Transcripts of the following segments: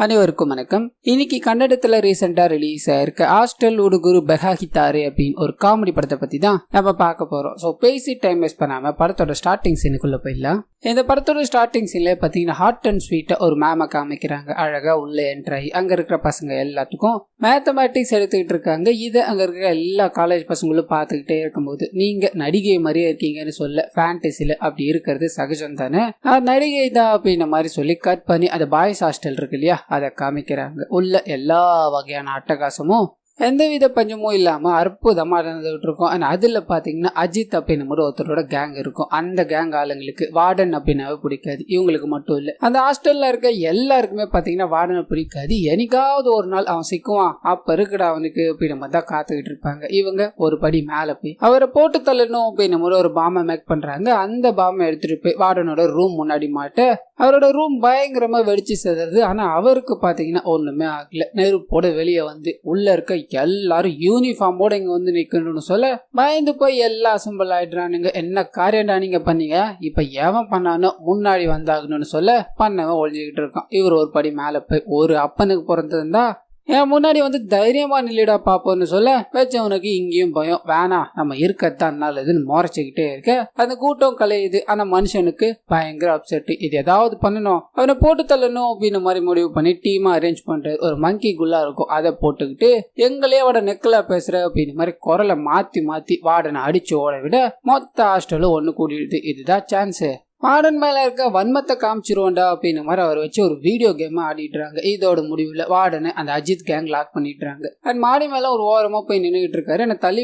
அனைவருக்கும் வணக்கம். இன்னைக்கு கன்னடத்துல ரீசெண்டா ரிலீஸ் ஆயிருக்க ஹாஸ்டல் உடுகுரு பெகாகித்தாரு அப்படின்னு ஒரு காமெடி படத்தை பத்தி தான் நம்ம பார்க்க போறோம். ஸோ பேசி டைம் வேஸ்ட் பண்ணாம படத்தோட ஸ்டார்டிங் சீனுக்குள்ள போயிடலாம். இந்த படத்தோட ஸ்டார்டிங் சீன்ல பாத்தீங்கன்னா ஹாட் அண்ட் ஸ்வீட்டா ஒரு மேம காமிக்கிறாங்க. அழகா உள்ள என்ட்ராயி அங்க இருக்கிற பசங்க எல்லாத்துக்கும் மேத்தமேட்டிக்ஸ் எடுத்துக்கிட்டு இருக்காங்க. இதை அங்க இருக்கிற எல்லா காலேஜ் பசங்களும் பார்த்துக்கிட்டே இருக்கும்போது நீங்க நடிகை மாதிரியே இருக்கீங்கன்னு சொல்ல ஃபேண்டசில அப்படி இருக்கிறது சகஜம் தானே, நடிகை தான் அப்படின்ற மாதிரி சொல்லி கட் பண்ணி அந்த பாய்ஸ் ஹாஸ்டல் இருக்கு இல்லையா அதை காமிக்கிறாங்க. உள்ள எல்லா வகையான அட்டகாசமும் எந்தவித பஞ்சமும் இல்லாம அற்புதமா நடந்துகிட்டு இருக்கும். ஆனா அதுல பாத்தீங்கன்னா அஜித் அப்படின்னு ஒருத்தரோட கேங் இருக்கும். அந்த கேங் ஆளுங்களுக்கு வார்டன் அப்படின்னாவே பிடிக்காது. இவங்களுக்கு மட்டும் இல்ல, அந்த ஹாஸ்டல்ல இருக்க எல்லாருக்குமே பாத்தீங்கன்னா வார்டனை பிடிக்காது. என்னைக்காவது ஒரு நாள் அவன் சிக்குவான், அப்ப இருக்குடா அவனுக்கு அப்படின்னு மாதிரி தான் காத்துக்கிட்டு இருப்பாங்க. இவங்க ஒரு படி மேல போய் அவரை போட்டு தள்ளணும் அப்படின்னு ஒரு பாம்பை மேக் பண்றாங்க. அந்த பாம்பை எடுத்துட்டு போய் வார்டனோட ரூம் முன்னாடி மாட்ட அவரோட ரூம் பயங்கரமா வெடிச்சு செதறது. ஆனா அவருக்கு பாத்தீங்கன்னா ஒண்ணுமே ஆகல. நெருப்போட வெளியே வந்து உள்ள இருக்க எல்லாரும் யூனிஃபார்மோட இங்க வந்து நிக்கணும்னு சொல்ல பயந்து போய் எல்லாம் அசம்பிள் ஆயிடுறானுங்க. என்ன காரியம்டா நீங்க பண்ணீங்க, இப்ப எவன் பண்ணானோ முன்னாடி வந்தாகணும்னு சொல்ல பண்ணவன் ஒழிஞ்சுக்கிட்டு இருக்கான். இவர் ஒரு படி மேல போய் ஒரு அப்பனுக்கு பிறந்திருந்தா என் முன்னாடி வந்து தைரியமா நில்லிடா பாப்போன்னு சொல்ல வச்சவனுக்கு இங்கேயும் பயம். வேணாம் நம்ம இருக்கத்தான் நல்லதுன்னு முறைச்சிக்கிட்டே இருக்க அந்த கூட்டம் கலையுது. ஆனா மனுஷனுக்கு பயங்கர அப்செட். இது ஏதாவது பண்ணணும், அவனை போட்டு தள்ளணும் அப்படின்னு மாதிரி முடிவு பண்ணி டீமா அரேஞ்ச் பண்றது. ஒரு மங்கி குல்லா இருக்கும், அதை போட்டுக்கிட்டு எங்களே அவட நெக்கலா பேசுற அப்படின்னு மாதிரி குரலை மாத்தி மாத்தி வார்டனை அடிச்சு ஓட விட மொத்த ஹாஸ்டலும் ஒண்ணு கூடிடுது. இதுதான் சான்ஸ், வார்டன் மேல இருக்க வன்மத்தை காமிச்சிருவோண்டா அப்படின்னு மாதிரி அவர் வச்சு ஒரு வீடியோ கேம் ஆடிட்டுறாங்க. இதோட முடிவுல வார்டனை அந்த அஜித் கேங் லாக் பண்ணிட்டுறாங்க. அண்ட் மாடி மேல ஒரு ஓரமா போய் நின்றுகிட்டு இருக்காரு. என்ன தள்ளி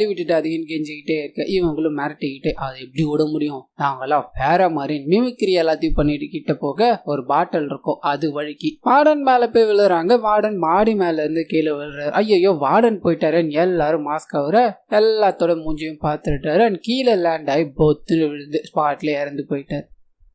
விட்டுட்டாதீங்கன்னு கெஞ்சிக்கிட்டே இருக்க இவங்களும் மிரட்டிக்கிட்டு அதை எப்படி விட முடியும், நாங்கெல்லாம் வேற மாதிரி மிமிக்ரி எல்லாத்தையும் பண்ணிட்டு கிட்ட போக ஒரு பாட்டில் இருக்கும், அது வழுக்கி வார்டன் மேல போய் விழுறாங்க. வார்டன் மாடி மேல இருந்து கீழே விழுறாரு. ஐயோ வார்டன் போயிட்டாருன்னு எல்லாரும் மாஸ்க் ஆகுற எல்லாத்தோட மூஞ்சியும் பார்த்துட்டாரு. அண்ட் கீழே லேண்ட் ஆகி பொத்துன்னு விழுந்து ஸ்பாட்ல இறந்து போயிட்டார்.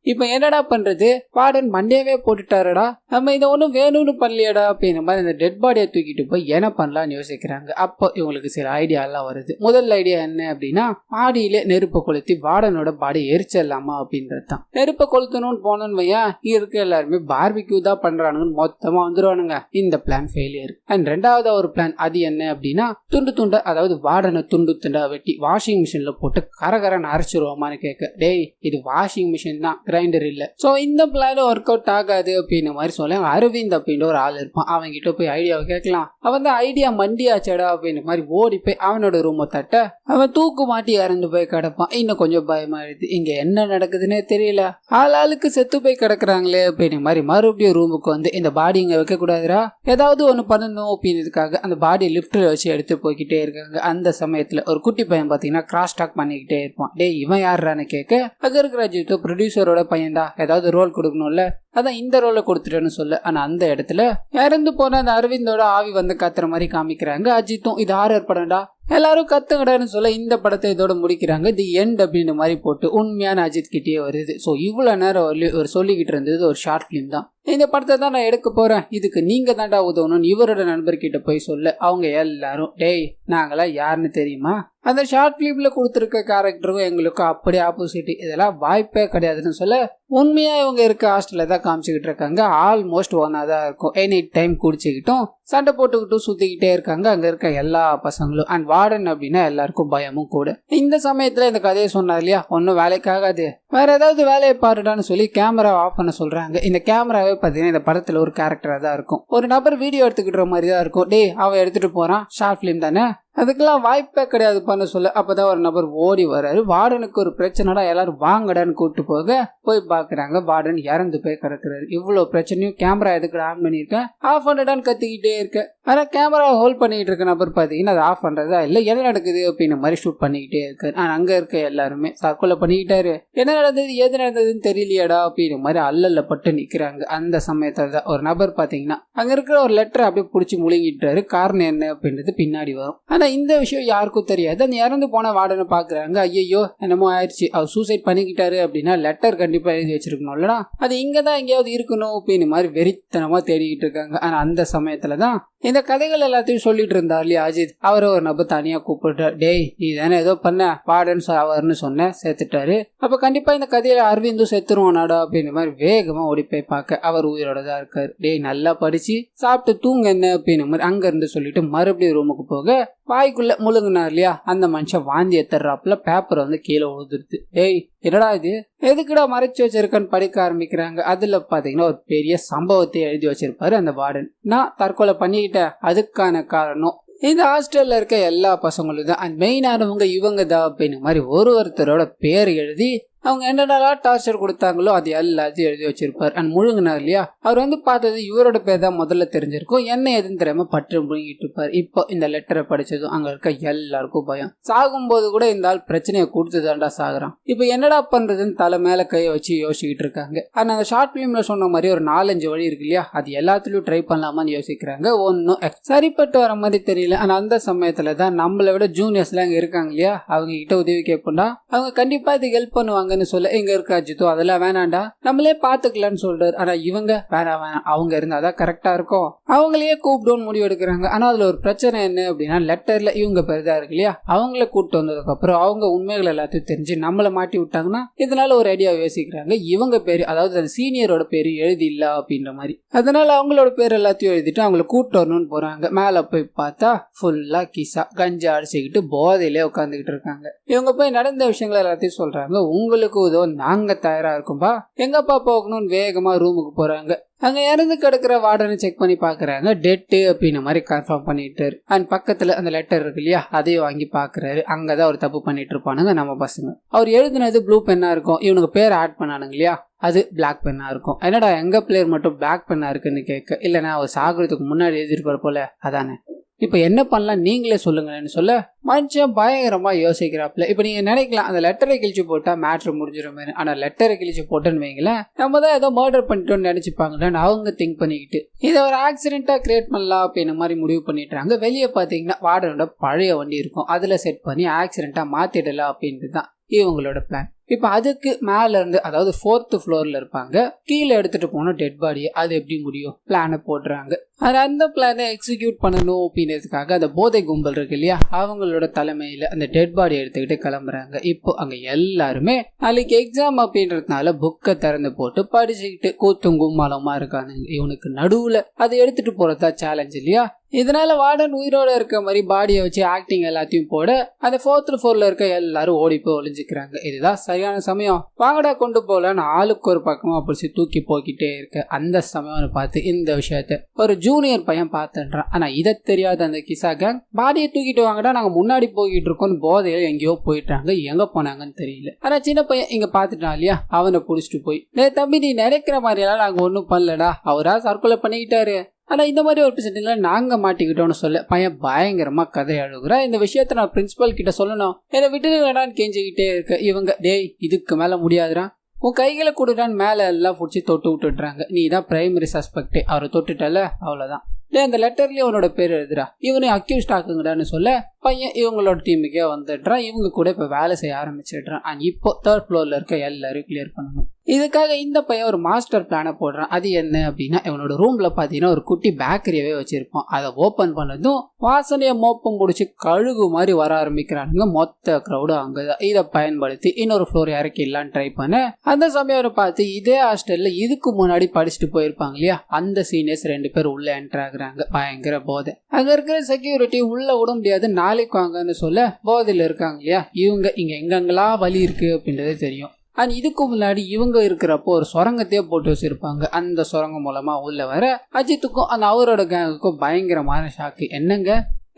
இப்ப என்னடா பண்றது, வார்டன் மண்டேவே போட்டுட்டாரடா, நம்ம இதை ஒன்றும் வேணும்னு பண்ணலையடா அப்படின்னு மாதிரி இந்த டெட் பாடியை தூக்கிட்டு போய் என்ன பண்ணலாம்னு யோசிக்கிறாங்க. அப்போ இவங்களுக்கு சில ஐடியா எல்லாம் வருது. முதல் ஐடியா என்ன அப்படின்னா மாடியிலே நெருப்பை கொளுத்தி வார்டனோட பாடி எரிச்சிடலாமா அப்படின்றது தான். நெருப்பை கொளுத்தணும்னு போனோன்னு வையா இருக்க எல்லாருமே பார்பிக்யூ தான் பண்றானுங்கன்னு மொத்தமா வந்துருவானுங்க. இந்த பிளான் ஃபெயிலியர். அண்ட் ரெண்டாவது ஒரு பிளான், அது என்ன அப்படின்னா துண்டு துண்டா, அதாவது வார்டனை துண்டு துண்டா வெட்டி வாஷிங் மிஷின்ல போட்டு கரகரன்னு அரைச்சிருவோமான்னு கேட்க, டேய் இது வாஷிங் மிஷின் தான், கிரைண்டர் இல்ல. சோ இந்த பிளான் ஒர்க் அவுட் ஆகாது அப்படின்னு மாதிரி சொல்ல அரவிந்த் அப்படின்ற ஒரு ஆள் இருப்பான். அவங்க கிட்ட போய் ஐடியாவை கேட்கலாம். அவன் தான் ஐடியா மண்டியாச்சடா அப்படின்னு மாதிரி ஓடி போய் அவனோட ரூமை தட்ட அவன் தூக்கு மாட்டி இறந்து போய் கிடப்பான். இன்னும் கொஞ்சம் பயமாயிடுது, இங்க என்ன நடக்குதுன்னே தெரியல, ஆளுக்கு செத்து போய் கிடக்குறாங்களே அப்படின்னு மாதிரி மறுபடியும் ரூமுக்கு வந்து இந்த பாடி இங்க வைக்க கூடாதுரா, ஏதாவது ஒண்ணு பண்ணணும் அப்படின்றதுக்காக அந்த பாடி லிப்ட்ல வச்சு எடுத்து போய்கிட்டே இருக்காங்க. அந்த சமயத்துல ஒரு குட்டி பையன் பாத்தீங்கன்னா கிராஸ் டாக் பண்ணிக்கிட்டே இருப்பான். டே இவன் யாருன்னு கேட்க அங்க இருக்கிற ப்ரொடியூசரோட பையன்டா, ஏதாவது ரோல் கொடுக்கணும்ல, அதான் இந்த ரோலை கொடுத்துட்டேன்னு சொல்ல. ஆனா அந்த இடத்துல இறந்து போன அந்த அரவிந்தோட ஆவி வந்து கத்துற மாதிரி காமிக்கிறாங்க. அஜித்தும் இது ஹாரர் படம்டா எல்லாரும் கத்துங்கடான்னு சொல்ல இந்த படத்தை இதோட முடிக்கிறாங்க. தி எண்ட் அப்படின்ற மாதிரி போட்டு உண்மையான அஜித் கிட்டே வருது. ஸோ இவ்வளவு நேரம் ஒரு சொல்லிக்கிட்டு இருந்தது ஒரு ஷார்ட் பிலிம் தான். இந்த படத்தை தான் நான் எடுக்க போறேன், இதுக்கு நீங்க தாண்டா உதவணும்னு இவரோட நண்பர்கிட்ட போய் சொல்ல அவங்க எல்லாரும், டேய் நாங்களாம் யாருன்னு தெரியுமா, அந்த ஷார்ட் பிலிம்ல கொடுத்துருக்க கேரக்டருக்கும் எங்களுக்கும் அப்படியே ஆப்போசிட், இதெல்லாம் வாய்ப்பே கிடையாதுன்னு சொல்ல உண்மையா இவங்க இருக்க ஹாஸ்டல்ல தான் காமிச்சுக்கிட்டு இருக்காங்க. ஆல்மோஸ்ட் ஒன்னா தான் இருக்கும். எனி டைம் குடிச்சுக்கிட்டும் சண்டை போட்டுக்கிட்டும் சுத்திக்கிட்டே இருக்காங்க அங்க இருக்க எல்லா பசங்களும். அண்ட் வார்டன் அப்படின்னா எல்லாருக்கும் பயமும் கூட. இந்த சமயத்துல இந்த கதையை சொன்னார் இல்லையா, ஒன்னும் வேலைக்காகாது, வேற ஏதாவது வேலையை பாருடான்னு சொல்லி கேமரா ஆஃப் பண்ண சொல்றாங்க. இந்த கேமராவே பாத்தீங்கன்னா இந்த படத்துல ஒரு கேரக்டரா தான் இருக்கும். ஒரு நபர் வீடியோ எடுத்துக்கிற மாதிரி தான் இருக்கும். டே அவன் எடுத்துட்டு போறான், ஷார்ட் பிலிம் தானே, அதுக்கெல்லாம் வாய்ப்பே கிடையாது பண்ண சொல்ல. அப்பதான் ஒரு நபர் ஓடி வர்றாரு. வார்டனுக்கு ஒரு பிரச்சனைடா, எல்லாரும் வாங்கடான்னு கூப்பிட்டு போக போய் பாக்குறாங்க வார்டன் இறந்து போய் கிடக்குறாரு. இவ்வளவு பிரச்சனையும் கேமரா எதுக்கு ஆன் பண்ணிருக்கேன், ஆஃப் பண்ணிடான்னு கத்திக்கிட்டே இருக்க. ஆனா கேமரா ஹோல்ட் பண்ணிட்டு இருக்க நபர் பாத்தீங்கன்னா அதை ஆஃப் பண்றதா இல்ல, என்ன நடக்குது அப்படின்னு மாதிரி ஷூட் பண்ணிக்கிட்டே இருக்காரு. ஆனா அங்க இருக்க எல்லாருமே தற்கொலை பண்ணிக்கிட்டாரு, என்ன நடந்தது ஏது நடந்ததுன்னு தெரியலையாடா அப்படின்னு மாதிரி அல்லல்ல பட்டு நிக்கிறாங்க. அந்த சமயத்துல தான் ஒரு நபர் பாத்தீங்கன்னா அங்க இருக்கிற ஒரு லெட்டர் அப்படியே புடிச்சு முழுங்கிட்டாரு. காரணம் என்ன அப்படின்றது பின்னாடி வரும். ஆனா இந்த விஷயம் யாருக்கும் தெரியாது. அந்த இறந்து போன வார்டனை பாக்குறாங்க. ஐயோ என்னமோ ஆயிடுச்சு, அவர் சூசைட் பண்ணிக்கிட்டாரு அப்படின்னா லெட்டர் கண்டிப்பா எழுதி வச்சிருக்கணும்லடா, அது இங்கதான் எங்கேயாவது இருக்கணும் அப்படின்னு மாதிரி வெறித்தனமா தேடிக்கிட்டு இருக்காங்க. ஆனா அந்த சமயத்துலதான் இந்த இந்த கதைகள் எல்லாத்தையும் சொல்லிட்டு இருந்தார் இல்லையா அஜித். அவரை ஒரு நபர் தனியா கூப்பிட்டு, டேய் நீ தானே ஏதோ பண்ண வார்டன் அவர்னு சொன்ன சேர்த்துட்டாரு, அப்ப கண்டிப்பா இந்த கதையில அரவிந்தும் செத்துருவானாடா அப்படின்ற மாதிரி வேகமா ஓடி போய் பார்க்க அவர் உயிரோட தான் இருக்காரு. டேய் நல்லா படிச்சு சாப்பிட்டு தூங்க என்ன அப்படின்ற மாதிரி அங்க இருந்து சொல்லிட்டு மறுபடியும் ரூமுக்கு போக வாய்க்குள்ள முழுங்கினார் இல்லையா அந்த மனுஷன் வாந்தி எத்தர்றாப்புல பேப்பர் வந்து கீழே உழுதுருது. டேய் என்னடா இது, எதுக்குடா மறைச்சு வச்சிருக்கன்னு படிக்க ஆரம்பிக்கிறாங்க. அதுல பாத்தீங்கன்னா ஒரு பெரிய சம்பவத்தை எழுதி வச்சிருப்பாரு அந்த வார்டன். நான் தற்கொலை பண்ணிக்கிட்டேன், அதுக்கான காரணம் இந்த ஹாஸ்டல்ல இருக்க எல்லா பசங்களும் தான், அண்ட் மெயினானவங்க இவங்க தான் அப்படின்னு மாதிரி ஒருத்தரோட பேர் எழுதி அவங்க என்னென்னலாம் டார்ச்சர் கொடுத்தாங்களோ அது எல்லாத்தையும் எழுதி வச்சிருப்பார். அண்ட் முழுங்கினார் இல்லையா அவர் வந்து பார்த்தது இவரோட பேர் தான் முதல்ல தெரிஞ்சிருக்கும். என்ன எதுன்னு தெரியாம பற்று முழுங்கிட்டு இருப்பார். இப்போ இந்த லெட்டரை படிச்சதும் அங்க இருக்க எல்லாருக்கும் பயம். சாகும்போது கூட இந்த ஆள் பிரச்சனையை கொடுத்துதான்டா சாகுறான், இப்போ என்னடா பண்றதுன்னு தலை மேல கையை வச்சு யோசிச்சுக்கிட்டு இருக்காங்க. ஆனா அந்த ஷார்ட் பிலிம்ல சொன்ன மாதிரி ஒரு 4-5 வழி இருக்கு இல்லையா, அது எல்லாத்துலயும் ட்ரை பண்ணலாமான்னு யோசிக்கிறாங்க. ஒன்னும் சரிப்பட்டு வர மாதிரி தெரியல. ஆனா அந்த சமயத்துல தான் நம்மளை விட ஜூனியர்ஸ் எல்லாம் இங்க இருக்காங்க இல்லையா, அவங்க கிட்ட உதவி கேட்போம்னா அவங்க கண்டிப்பா இதுக்கு ஹெல்ப் பண்ணுவாங்க சொல்ல எங்க இருக்கா அஜித்தோ அதெல்லாம் வேணாண்டா நம்மளே பாத்துக்கலாம்னு சொல்றாரு. ஆனா இவங்க வேணாம் அவங்க இருந்தாதான் கரெக்டா இருக்கும், அவங்களையே கூப்பிடுவோம்னு முடிவு எடுக்கிறாங்க. ஆனா அதுல ஒரு பிரச்சனை என்ன அப்படின்னா லெட்டர்ல இவங்க பேர் தான் இருக்கு இல்லையா, அவங்கள கூப்பிட்டு வந்ததுக்கு அப்புறம் அவங்க உண்மைகள் எல்லாத்தையும் தெரிஞ்சு நம்மள மாட்டி விட்டாங்கன்னா இதனால ஒரு ஐடியா யோசிக்கிறாங்க. இவங்க பேரு அதாவது அந்த சீனியரோட பேரு எழுதி இல்ல அப்படின்ற மாதிரி, அதனால அவங்களோட பேர் எல்லாத்தையும் எழுதிட்டு அவங்கள கூப்பிட்டு வரணும்னு போறாங்க. மேல போய் பார்த்தா ஃபுல்லா கிசா கஞ்சா அடிச்சுக்கிட்டு போதையிலே உட்காந்துக்கிட்டு இருக்காங்க. இவங்க போய் நடந்த விஷயங்கள் எல்லாத்தையும் சொல்றாங்க. உங்களுக்கு உதவ நாங்க தயாரா இருக்கும்பா, எங்கப்பா போகணும்னு வேகமா ரூமுக்கு போறாங்க. அங்க இறந்து கிடக்குற வார்டனை செக் பண்ணி பாக்குறாங்க. டெட்டு அப்படின்ற மாதிரி கன்ஃபார்ம் பண்ணிட்டாரு. அண்ட் பக்கத்துல அந்த லெட்டர் இருக்கு இல்லையா அதையும் வாங்கி பாக்குறாரு. அங்கதான் ஒரு தப்பு பண்ணிட்டு இருப்பானுங்க நம்ம பசங்க. அவர் எழுதுனது ப்ளூ பென்னா இருக்கும், இவனுக்கு பேர் ஆட் பண்ணானுங்க இல்லையா அது பிளாக் பென்னா இருக்கும். என்னடா எங்க பிளேயர் மட்டும் பிளாக் பென்னா இருக்குன்னு கேட்க, இல்லைன்னா அவர் சாகுறதுக்கு முன்னாடி எழுதிருப்பார் போல அதானே, இப்ப என்ன பண்ணலாம் நீங்களே சொல்லுங்கன்னு சொல்ல மனுஷன் பயங்கரமா யோசிக்கிறாப்ல. இப்ப நீங்க நினைக்கலாம் அந்த லெட்டரை கிழிச்சு போட்டா மேட்ரு முடிஞ்சிடும், ஆனா லெட்டரை கிழிச்சு போட்டேன்னு வைங்களேன் நம்ம தான் ஏதோ மர்டர் பண்ணிட்டோம்னு நினைச்சுப்பாங்கன்னு அவங்க திங்க் பண்ணிக்கிட்டு இதை ஒரு ஆக்சிடென்டா கிரியேட் பண்ணலாம் அப்படின்னு மாதிரி முடிவு பண்ணிட்டாங்க. வெளியே பாத்தீங்கன்னா வார்டனோட பழைய வண்டி இருக்கும், அதுல செட் பண்ணி ஆக்சிடென்டா மாத்திடலாம் அப்படின்ட்டு தான் இவங்களோட பிளான். இப்ப அதுக்கு மேல இருந்து அதாவது 4th ஃப்ளோர்ல இருப்பாங்க, கீழே எடுத்துட்டு போன டெட் பாடியை அது எப்படி முடியும் பிளான போடுறாங்க. அந்த பிளானை எக்ஸிக்யூட் பண்ணணும் அப்படின்றதுக்காக அந்த போதை கும்பல் இருக்கு இல்லையா அவங்களோட தலைமையில அந்த டெட் பாடி எடுத்துக்கிட்டு கிளம்புறாங்க. இப்போ அங்க எல்லாருமே நாளைக்கு எக்ஸாம் அப்படின்றதுனால புக்கை திறந்து போட்டு படிச்சுக்கிட்டு கூத்தும் கும்மாளமா இருக்கானுங்க. இவனுக்கு நடுவுல அதை எடுத்துட்டு போறதா சேலஞ்ச் இல்லையா, இதனால வார்டன் உயிரோட இருக்க மாதிரி பாடியை வச்சு ஆக்டிங் எல்லாத்தையும் போட அந்த 4th ஃப்ளோர்ல இருக்க எல்லாரும் ஓடி போய் ஒளிஞ்சுக்கிறாங்க. இதுதான் சரியான சமயம், வாங்கடா கொண்டு போகலான்னு ஆளுக்கு ஒரு பக்கமா பிடிச்சி தூக்கி போக்கிட்டே இருக்க அந்த சமயம் பார்த்து இந்த விஷயத்த ஒரு ஜூனியர் பையன் பார்த்துன்றான். ஆனா இதை தெரியாத அந்த கிசா கேங் பாடியை தூக்கிட்டு வாங்கடா நாங்க முன்னாடி போய்கிட்டு இருக்கோம் போதையில எங்கேயோ போயிட்டாங்க, எங்க போனாங்கன்னு தெரியல. ஆனா சின்ன பையன் இங்க பாத்துட்டான் இல்லையா அவனை புடிச்சிட்டு போய், தம்பி நீ நினைக்கிற மாதிரி எல்லாம் நாங்க ஒன்னும் பண்ணலடா, அவரா தற்கொலை பண்ணிக்கிட்டாரு, ஆனா இந்த மாதிரி ஒரு பிரச்சனைல நாங்க மாட்டிக்கிட்டோம்னு சொல்ல பையன் பயங்கரமா கதை அழுகுறா. இந்த விஷயத்த நான் பிரின்சிபல் கிட்ட சொல்லணும், என்னை விட்டுடுங்கடான்னு கெஞ்சிக்கிட்டே இருக்க. இவங்க டேய் இதுக்கு மேல முடியாதுடா, உன் கைகளை கொடுடான்னு மேல எல்லாம் பிடிச்சி தொட்டு விட்டுடுறாங்க. நீ தான் பிரைமரி சஸ்பெக்ட், அவரை தொட்டுட்டல அவ்வளவுதான், அந்த லெட்டர்லயே அவனோட பேர் எழுதுறா, இவனை அக்யூஸ்ட் ஆக்குங்கடான்னு சொல்ல பையன் இவங்களோட டீமுக்கே வந்துடுறான். இவங்க கூட இப்ப வேலை செய்ய ஆரம்பிச்சிடுறான். அண்ட் இப்போ 3rd ஃப்ளோர்ல இருக்க எல்லாரும் கிளியர் பண்ணணும். இதுக்காக இந்த பையன் ஒரு மாஸ்டர் பிளான போடுறான். அது என்ன அப்படின்னா இவனோட ரூம்ல பாத்தீங்கன்னா ஒரு குட்டி பேக்கரியவே வச்சிருப்பான். அதை ஓபன் பண்ணதும் வாசனைய மோப்பம் முடிச்சு கழுகு மாதிரி வர ஆரம்பிக்கிறானுங்க மொத்த கிரௌடு அங்கதான். இதை பயன்படுத்தி இன்னொரு ஃப்ளோர் இறக்கிடலான்னு ட்ரை பண்ண அந்த சமயம் பார்த்து இதே ஹாஸ்டல்ல இதுக்கு முன்னாடி படிச்சுட்டு போயிருப்பாங்க இல்லையா அந்த சீனியர்ஸ் 2 பேர் உள்ள என்டர் ஆகுறாங்க. பயங்கர போதை, அங்க இருக்கிற செக்யூரிட்டி உள்ள விட முடியாது நாளைக்கு வாங்கன்னு சொல்ல போதையில இருக்காங்க இல்லையா இவங்க இங்க எங்கெங்கெல்லாம் வலி இருக்கு அப்படின்றதே தெரியும். அண்ட் இதுக்கு முன்னாடி இவங்க இருக்கிறப்போ ஒரு சுரங்கத்தையே போட்டு வச்சிருப்பாங்க. அந்த சுரங்கம் மூலமா உள்ள வர அஜித்துக்கும் அந்த அவரோட கேங்குக்கும் பயங்கரமான ஷாக்கு.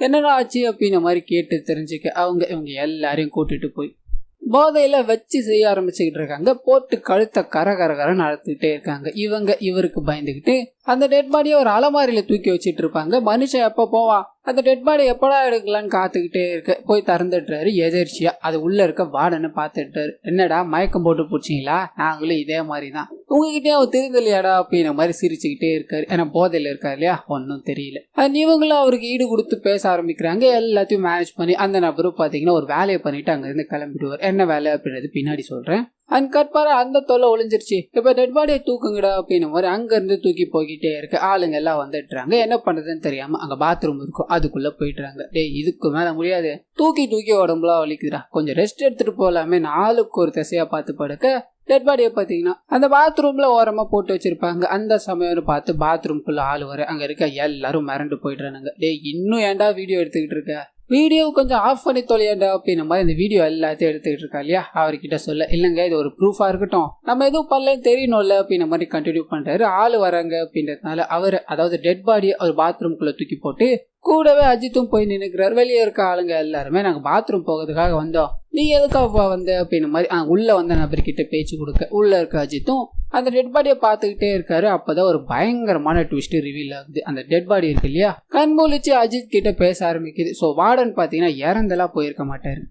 என்னடா ஆச்சு அப்படின்ற மாதிரி கேட்டு தெரிஞ்சுக்க இவங்க எல்லாரையும் கூட்டிட்டு போய் போதையில வச்சு செய்ய ஆரம்பிச்சுக்கிட்டு இருக்காங்க. போட்டு கழுத்த கர நடத்திட்டே இருக்காங்க. இவருக்கு பயந்துகிட்டு அந்த டெட் பாடியை ஒரு அலமாரியில தூக்கி வச்சிட்டு இருப்பாங்க. மனுஷன் எப்ப போவான் அந்த டெட் பாடி எப்படா எடுக்கலான்னு காத்துக்கிட்டே இருக்க போய் திறந்துட்டுறாரு. எதிர்ச்சியா அது உள்ள இருக்க வார்டனை பார்த்துட்டாரு. என்னடா மயக்கம் போட்டு போச்சிங்களா, நாங்களும் இதே மாதிரிதான், உங்ககிட்டயே அவர் தெரிஞ்சலையாடா அப்படின்ற மாதிரி சிரிச்சுக்கிட்டே இருக்காரு. ஏன்னா போதையில இருக்காரு இல்லையா ஒன்னும் தெரியல. இவங்களும் அவருக்கு ஈடு கொடுத்து பேச ஆரம்பிக்கிறாங்க. எல்லாத்தையும் மேனேஜ் பண்ணி அந்த நபரும் பாத்தீங்கன்னா ஒரு வேலையை பண்ணிட்டு அங்க இருந்து கிளம்பிடுவார். என்ன வேலை அப்படின்றது பின்னாடி சொல்றேன். அண்ட் கட்பாரா அந்த தொல்லை ஒளிஞ்சிருச்சு, இப்ப டெட் பாடியை தூக்குங்கடா அப்படின்னு மாதிரி அங்க இருந்து தூக்கி போய்கிட்டே இருக்கு. ஆளுங்க எல்லாம் வந்துட்டுறாங்க. என்ன பண்றதுன்னு தெரியாம அங்க பாத்ரூம் இருக்கும், அதுக்குள்ள போயிட்டுறாங்க. டேய் இதுக்கு மேல முடியாது, தூக்கி தூக்கி உடம்புலாம் வலிக்குதுடா, கொஞ்சம் ரெஸ்ட் எடுத்துட்டு போலாமே, நாளுக்கு ஒரு திசையா பார்த்து படுக்க டெட் பாடியை பார்த்தீங்கன்னா அந்த பாத்ரூம்ல ஓரமா போட்டு வச்சிருப்பாங்க. அந்த சமயம் பார்த்து பாத்ரூம்குள்ள ஆள் வர அங்க இருக்க எல்லாரும் மிரண்டு போயிடுறானுங்க. டேய் இன்னும் ஏன்டா வீடியோ எடுத்துக்கிட்டு இருக்க, வீடியோ கொஞ்சம் ஆஃப் பண்ணி தொலையாண்டா அப்படின்ற மாதிரி இந்த வீடியோ எல்லாத்தையும் எடுத்துக்கிட்டு இருக்கா இல்லையா. அவர்கிட்ட சொல்ல இல்லைங்க இது ஒரு ப்ரூஃபா இருக்கட்டும், நம்ம எதுவும் பண்ணலன்னு தெரியணும்ல அப்படின்ற மாதிரி கண்டினியூ பண்றாரு. ஆள் வராங்க அப்படின்றதுனால அவர் அதாவது டெட் பாடியை அவர் பாத்ரூம்குள்ள தூக்கி போட்டு கூடவே அஜித்தும் போய் நின்னுக்கிறார். வெளியே இருக்க ஆளுங்க எல்லாருமே நாங்க பாத்ரூம் போகிறதுக்காக வந்தோம், நீ எதுக்காக வந்த அப்படின்ற மாதிரி உள்ள வந்த நபர்கிட்ட பேச்சு கொடுக்க உள்ள இருக்க அஜித்தும் அந்த டெட் பாடியை பார்த்துக்கிட்டே இருக்காரு. அப்பதான் ஒரு பயங்கரமான ட்விஸ்ட் ரிவீல் ஆகுது. அந்த டெட் பாடி இருக்கு இல்லையா, கண்மூழிச்சு அஜித் கிட்ட பேச ஆரம்பிக்குது. ஸோ வார்டன் பார்த்தீங்கன்னா இறந்தெல்லாம் போயிருக்க மாட்டாரு,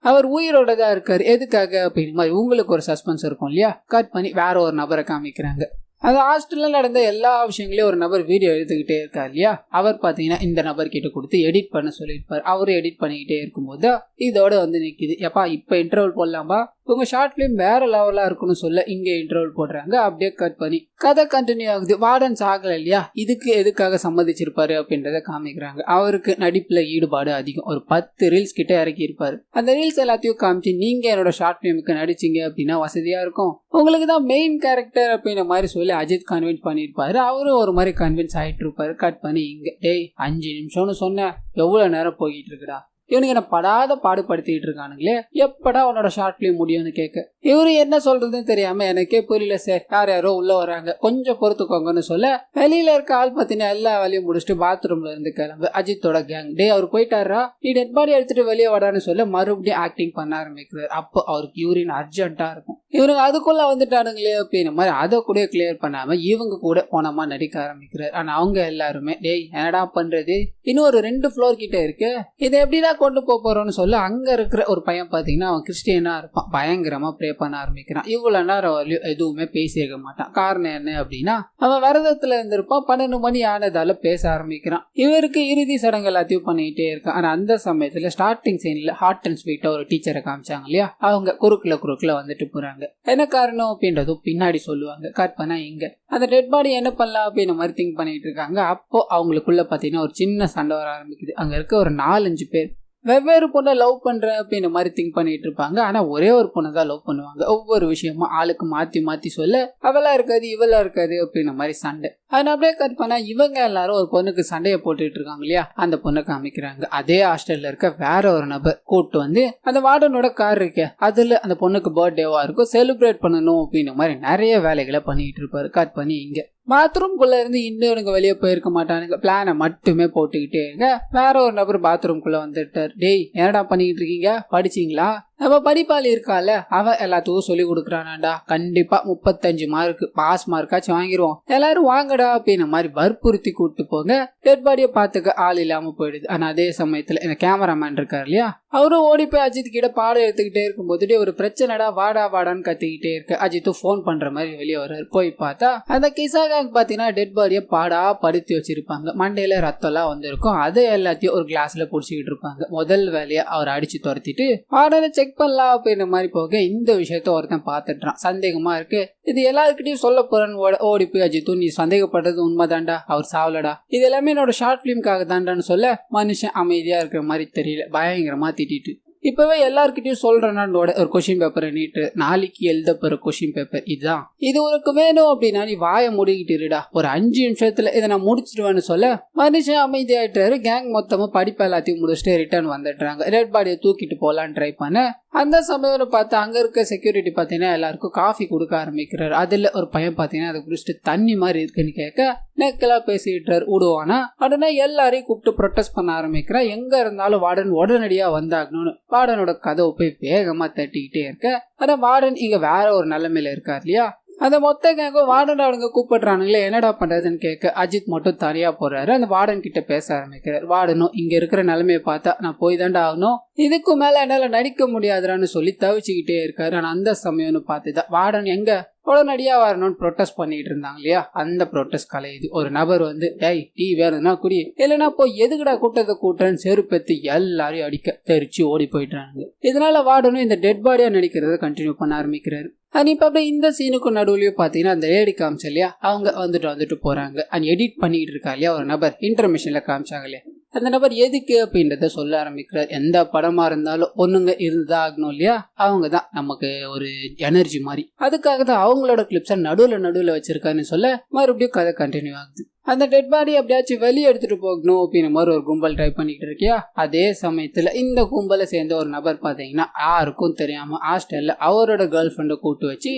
அவர் உயிரோட தான் இருக்காரு. எதுக்காக அப்படின்னு மாதிரி உங்களுக்கு ஒரு சஸ்பென்ஸ் இருக்கும் இல்லையா. கட் பண்ணி வேற ஒரு நபரை காமிக்கிறாங்க. அந்த ஹாஸ்டல்ல நடந்த எல்லா விஷயங்களையும் ஒரு நபர் வீடியோ எடுத்துக்கிட்டே இருக்கார் இல்லையா. அவர் பாத்தீங்கன்னா இந்த நபர் கிட்ட கொடுத்து எடிட் பண்ண சொல்லியிருப்பார். அவரும் எடிட் பண்ணிக்கிட்டே இருக்கும்போது இதோட வந்து நிக்குது. எப்பா இப்ப இன்டர்வல் போடலாமா, உங்க ஷார்ட் பிலிம் வேற லெவலா இருக்குன்னு சொல்ல இங்க இன்டர்வல் போடுறாங்க. அப்படியே கட் பண்ணி கதை கண்டினியூ ஆகுது. வார்டன் சாகல இல்லையா, இதுக்கு எதுக்காக சம்மதிச்சிருப்பாரு அப்படின்றத காமிக்கிறாங்க. அவருக்கு நடிப்புல ஈடுபாடு அதிகம், ஒரு 10 ரீல்ஸ் கிட்ட இறக்கி இருப்பாரு. அந்த ரீல்ஸ் எல்லாத்தையும் காமிச்சு நீங்க என்னோட ஷார்ட் பிலிமுக்கு நடிச்சிங்க அப்படின்னா வசதியா இருக்கும், உங்களுக்கு தான் மெயின் கேரக்டர் அப்படின்ற மாதிரி சொல்லி அஜித் கன்வின்ஸ் பண்ணிருப்பாரு. அவரும் ஒரு மாதிரி கன்வின்ஸ் ஆயிட்டு இருப்பாரு. கட் பண்ணி இங்க டேய் 5 நிமிஷம்னு சொன்ன எவ்வளவு நேரம் போயிட்டு இருக்குடா, இவனுக்கு என்ன படாத பாடுபடுத்திட்டு இருக்கானுங்களே, எப்படா உன்னோட ஷார்ட் பிலிம் முடியும்னு கேட்க இவரு என்ன சொல்றதுன்னு தெரியாம எனக்கே புரியல சார், யார் யாரோ உள்ள வராங்க கொஞ்சம் பொறுத்துக்கோங்கன்னு சொல்ல வெளியில இருக்க ஆள் பார்த்தீங்கன்னா எல்லா வேலையும் முடிச்சுட்டு பாத்ரூம்ல இருந்து கிளம்பு அஜித்தோட கேங். டே அவர் போயிட்டாரா, நீ டெட் பாடி எடுத்துட்டு வெளியே வரான்னு சொல்ல மறுபடியும் ஆக்டிங் பண்ண ஆரம்பிக்கிறார். அப்போ அவருக்கு யூரின் அர்ஜென்ட்டா இருக்கும், இவனுக்கு அதுக்குள்ள வந்துட்டானுங்களே அப்படின்னு மாதிரி அதை கூட கிளியர் பண்ணாம இவங்க கூட போனமா நடிக்க ஆரம்பிக்கிறார். ஆனா அவங்க எல்லாருமே டேய் என்னடா பண்றது, இன்னும் ஒரு 2 ஃப்ளோர் கிட்ட இருக்கு, இதை எப்படிதான் கொண்டு போறோம்னு சொல்ல அங்க இருக்கிற ஒரு பையன் பாத்தீங்கன்னா அவன் கிறிஸ்டியனா இருப்பான், பயங்கரமா ப்ரே பண்ண ஆரம்பிக்கிறான். இவ்வளவு நேரம் எதுவுமே பேசியிருக்க மாட்டான். காரணம் என்ன அப்படின்னா அவன் விரதத்துல இருந்திருப்பான். 12 மணி ஆனதால பேச ஆரம்பிக்கிறான். இவருக்கு இறுதி சடங்கு எல்லாத்தையும் பண்ணிட்டே இருக்கான். ஆனா அந்த சமயத்துல ஸ்டார்டிங் சீன்ல ஹாட் அண்ட் ஸ்வீட்டா ஒரு டீச்சரை காமிச்சாங்க இல்லையா, அவங்க குறுக்குல வந்துட்டு போறாங்க. என்ன காரணம் அப்படின்றதும் பின்னாடி சொல்லுவாங்க. கட் பண்ணா இங்க அந்த டெட் பாடி என்ன பண்ணலாம் அப்படின்னு மாதிரி திங்க் பண்ணிட்டு இருக்காங்க. அப்போ அவங்களுக்குள்ள பாத்தீங்கன்னா ஒரு சின்ன சண்டை வர ஆரம்பிக்குது. அங்க இருக்க ஒரு 4-5 பேர் வெவ்வேறு பொண்ணை லவ் பண்றேன் அப்படின்னு மாதிரி திங்க் பண்ணிட்டு இருப்பாங்க. ஆனா ஒரே ஒரு பொண்ணை தான் லவ் பண்ணுவாங்க. ஒவ்வொரு விஷயமும் ஆளுக்கு மாத்தி மாத்தி சொல்ல அவளா இருக்காது இவளா இருக்காது அப்படின்ற மாதிரி சண்டை. அதனால அப்படியே கட் பண்ணா இவங்க எல்லாரும் ஒரு பொண்ணுக்கு சண்டையை போட்டுட்டு இருக்காங்க இல்லையா, அந்த பொண்ணை காமிக்கிறாங்க. அதே ஹாஸ்டல்ல இருக்க வேற ஒரு நபர் கூட்டு வந்து அந்த வார்டனோட கார் இருக்கு, அதுல அந்த பொண்ணுக்கு பர்த்டேவா இருக்கும், செலிப்ரேட் பண்ணணும் அப்படின்ற மாதிரி நிறைய வேலைகளை பண்ணிட்டு இருப்பாரு. கட் பண்ணி இங்க பாத்ரூம்குள்ள இருந்து இன்னொருங்க வெளியே போயிருக்க மாட்டானுங்க, பிளானை மட்டுமே போட்டுக்கிட்டே இருங்க. வேற ஒரு நபர் பாத்ரூம்குள்ள வந்துட்டார். டேய் என்னடா பண்ணிக்கிட்டு இருக்கீங்க, படிச்சீங்களா, நம்ம படிப்பாளி இருக்கால அவன் எல்லாத்துக்கும் சொல்லி கொடுக்குறானாண்டா, கண்டிப்பா 35 மார்க் பாஸ் மார்க்காச்சும் வாங்கிடுவோம், எல்லாரும் வாங்கடா அப்படின்ற மாதிரி வற்புறுத்தி கூப்பிட்டு போங்க. டெட் பாடியை பார்த்துக்க ஆள் இல்லாம போயிடுது. ஆனா அதே சமயத்துல இந்த கேமராமேன் இருக்காரு இல்லையா, அவரும் ஓடி போய் அஜித் கிட்ட பாடம் எடுத்துக்கிட்டே இருக்கும்போது ஒரு பிரச்சனைடா வாடா வாடான்னு கத்திக்கிட்டே இருக்கு. அஜித்தும் போன் பண்ற மாதிரி வெளியே வர்றாரு. போய் பார்த்தா அந்த கிசாக பாத்தீங்கன்னா டெட் பாடியை பாடா படுத்தி வச்சிருப்பாங்க. மண்டையில ரத்தம் எல்லாம் வந்திருக்கும். அதை எல்லாத்தையும் ஒரு கிளாஸ்ல புடிச்சுக்கிட்டு இருப்பாங்க. முதல் வேலையை அவர் அடிச்சு துரத்திட்டு பாடலை செக் பண்ணலாம் அப்படின்ற மாதிரி போக இந்த விஷயத்த ஒருத்தன் பாத்துட்டான். சந்தேகமா இருக்கு, இது எல்லாருக்கிட்டையும் சொல்ல போறேன்னு ஓடி போய் அஜித்தும் நீ சந்தேகப்படுறது உண்மைதான்டா, அவர் சாவலடா, இது எல்லாமே என்னோட ஷார்ட் பிலிம்காக தாண்டான்னு சொல்ல மனுஷன் அமைதியா இருக்கிற மாதிரி தெரியல, பயங்கரமா திட்டிட்டு இப்பவே எல்லார்கிட்டயும் சொல்றேன்னாண்டோட ஒரு கொஸ்டின் பேப்பரை நீட்டு, நாளைக்கு எழுத போற கொஸ்டின் பேப்பர் இதுதான், இது உனக்கு வேணும் அப்படின்னா நீ வாயை முடிக்கிட்டு இருடா, ஒரு 5 நிமிஷத்துல இதை நான் முடிச்சிடுவேன்னு சொல்ல மனுஷன் அமைதியாயிட்டாரு. கேங் மொத்தமா படிப்பு எல்லாத்தையும் முடிச்சுட்டு ரிட்டர்ன் வந்துடுறாங்க. ரெட் பாடியை தூக்கிட்டு போலான்னு ட்ரை பண்ண அந்த சமயம் பார்த்து அங்க இருக்க செக்யூரிட்டி பாத்தீங்கன்னா எல்லாருக்கும் காஃபி கொடுக்க ஆரம்பிக்கிறாரு. அதுல ஒரு பையன் பாத்தீங்கன்னா அதை குடிச்சிட்டு தண்ணி மாதிரி இருக்குன்னு கேட்க நெக்கெல்லாம் பேசிட்டாரு விடுவானா. உடனே எல்லாரையும் கூப்பிட்டு ப்ரொட்டஸ்ட் பண்ண ஆரம்பிக்கிறா. எங்க இருந்தாலும் வார்டன் உடனடியா வந்தாகணும்னு வார்டனோட கதவை போய் வேகமா தட்டிக்கிட்டே இருக்க. ஆனா வார்டன் இங்க வேற ஒரு நிலைமையில இருக்கார் இல்லையா. அந்த மொத்த கேங்க வார்டன் அவனுங்க கூப்பிடுறானுங்களே என்னடா பண்றதுன்னு கேட்க அஜித் மட்டும் தனியா போறாரு. அந்த வார்டன் கிட்ட பேச ஆரம்பிக்கிறார். வார்டனும் இங்க இருக்கிற நிலைமையை பார்த்தா நான் போய் தாண்டா ஆகணும், இதுக்கு மேல என்னால நடிக்க முடியாதுன்னு சொல்லி தவிச்சுக்கிட்டே இருக்காரு. ஆனா அந்த சமயம்னு பார்த்துதான் வார்டன் எங்க உடனடியா வரணும்னு ப்ரொட்டஸ்ட் பண்ணிட்டு இருந்தாங்க இல்லையா. அந்த ப்ரொட்டஸ்ட் கலையுது. ஒரு நபர் வந்து டேய் டீ வேணும்னா குடி, இல்லைன்னா போய் எதுக்குடா கூட்டத்தை கூட்டுறன்னு செருப்பெத்து எல்லாரையும் அடிக்க தெரிச்சு ஓடி போயிட்டாங்க. இதனால வார்டனும் இந்த டெட் பாடியா நடிக்கிறத கண்டினியூ பண்ண ஆரம்பிக்கிறாரு. அண்ட் இப்ப அப்படியே இந்த சீனுக்கு நடுவுலயும் பாத்தீங்கன்னா அந்த லேடி காமிச்சா இல்லையா, அவங்க வந்துட்டு போறாங்க. அண்ட் எடிட் பண்ணிட்டு இருக்கா இல்லையா ஒரு நபர், இன்டர்மிஷன்ல காமிச்சாங்க இல்லையா, அந்த நபர் எதுக்கு அப்படின்றத சொல்ல ஆரம்பிக்கிறார். எந்த படமா இருந்தாலும் பொண்ணுங்க இருந்துதான் ஆகணும் இல்லையா, அவங்க தான் நமக்கு ஒரு எனர்ஜி மாதிரி, அதுக்காக தான் அவங்களோட கிளிப்ஸை நடுவுல வச்சிருக்காருன்னு சொல்ல மறுபடியும் கதை கண்டினியூ ஆகுது. அந்த டெட் பாடி அப்படியாச்சும் வெளியே எடுத்துட்டு போகணும் அப்படின்னு மாதிரி ஒரு கும்பல் ட்ரை பண்ணிட்டு இருக்கியா. அதே சமயத்துல இந்த கும்பலை சேர்ந்த ஒரு நபர் பாத்தீங்கன்னா யாருக்கும் தெரியாம ஹாஸ்டல்ல அவரோட கேர்ள் ஃப்ரெண்டை கூட்டு வச்சு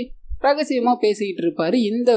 ரகசியமா பேசிக்கிட்டு இருப்பாரு. இந்த